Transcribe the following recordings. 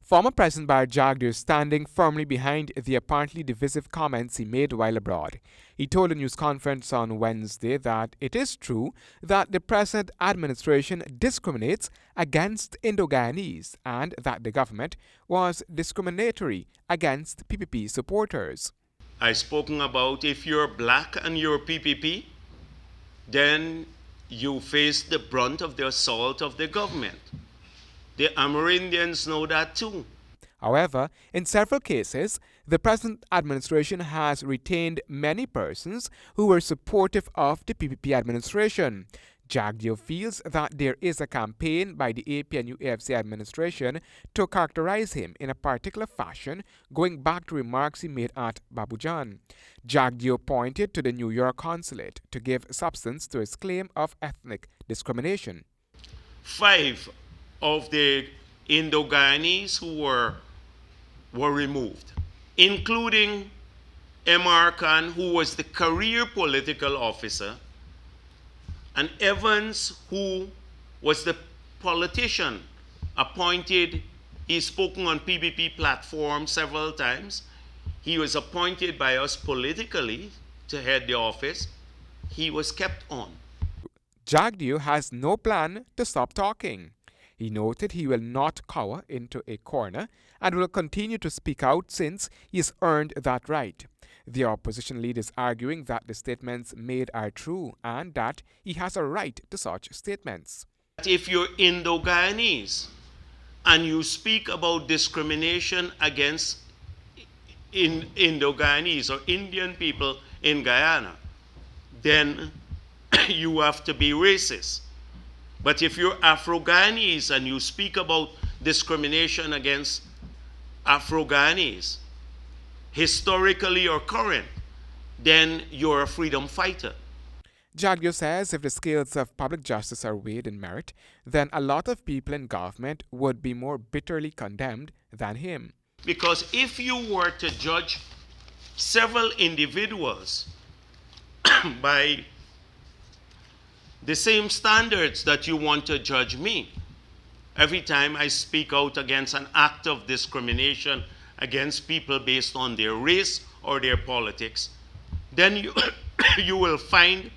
Former President Bharrat Jagdeo is standing firmly behind the apparently divisive comments he made while abroad. He told a news conference on Wednesday that it is true that the present administration discriminates against Indo-Guyanese and that the government was discriminatory against PPP supporters. I've spoken about if you're black and you're PPP, then you face the brunt of the assault of the government. The Amerindians know that too. However, in several cases, the present administration has retained many persons who were supportive of the PPP administration. Jagdeo feels that there is a campaign by the APNU-AFC administration to characterize him in a particular fashion, going back to remarks he made at Babujan. Jagdeo pointed to the New York consulate to give substance to his claim of ethnic discrimination. 5 of the Indo-Guyanese who were removed, including M.R. Khan, who was the career political officer, and Evans, who was the politician appointed. He's spoken on PPP platform several times. He was appointed by us politically to head the office. He was kept on. Jagdeo has no plan to stop talking. He noted he will not cower into a corner and will continue to speak out since he has earned that right. The opposition leader is arguing that the statements made are true and that he has a right to such statements. If you're Indo-Guyanese and you speak about discrimination against Indo-Guyanese or Indian people in Guyana, then you have to be racist. But if you're Afro-Guyanese and you speak about discrimination against Afro-Guyanese, historically or current, then you're a freedom fighter. Jagdeo says if the scales of public justice are weighed in merit, then a lot of people in government would be more bitterly condemned than him. Because if you were to judge several individuals by the same standards that you want to judge me, every time I speak out against an act of discrimination against people based on their race or their politics, then you will find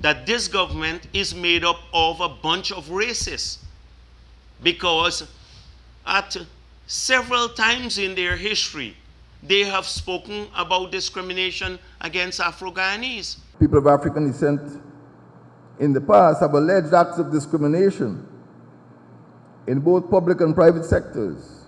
that this government is made up of a bunch of racists, because at several times in their history, they have spoken about discrimination against Afro-Guyanese. People of African descent in the past have alleged acts of discrimination in both public and private sectors.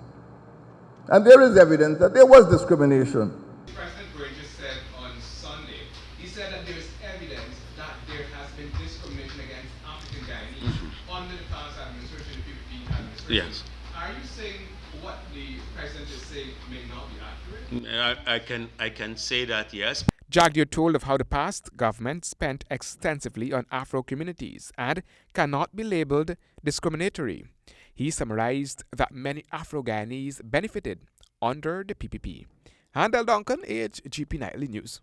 And there is evidence that there was discrimination. President Bharrat just said on Sunday, he said that there is evidence that there has been discrimination against African Guyanese under the past administration, the PPP administration. Yes. Are you saying what the president is saying may not be accurate? I can say that, yes. Jagdeo told of how the past government spent extensively on Afro communities and cannot be labeled discriminatory. He summarized that many Afro-Guyanese benefited under the PPP. Handel Duncan, HGP Nightly News.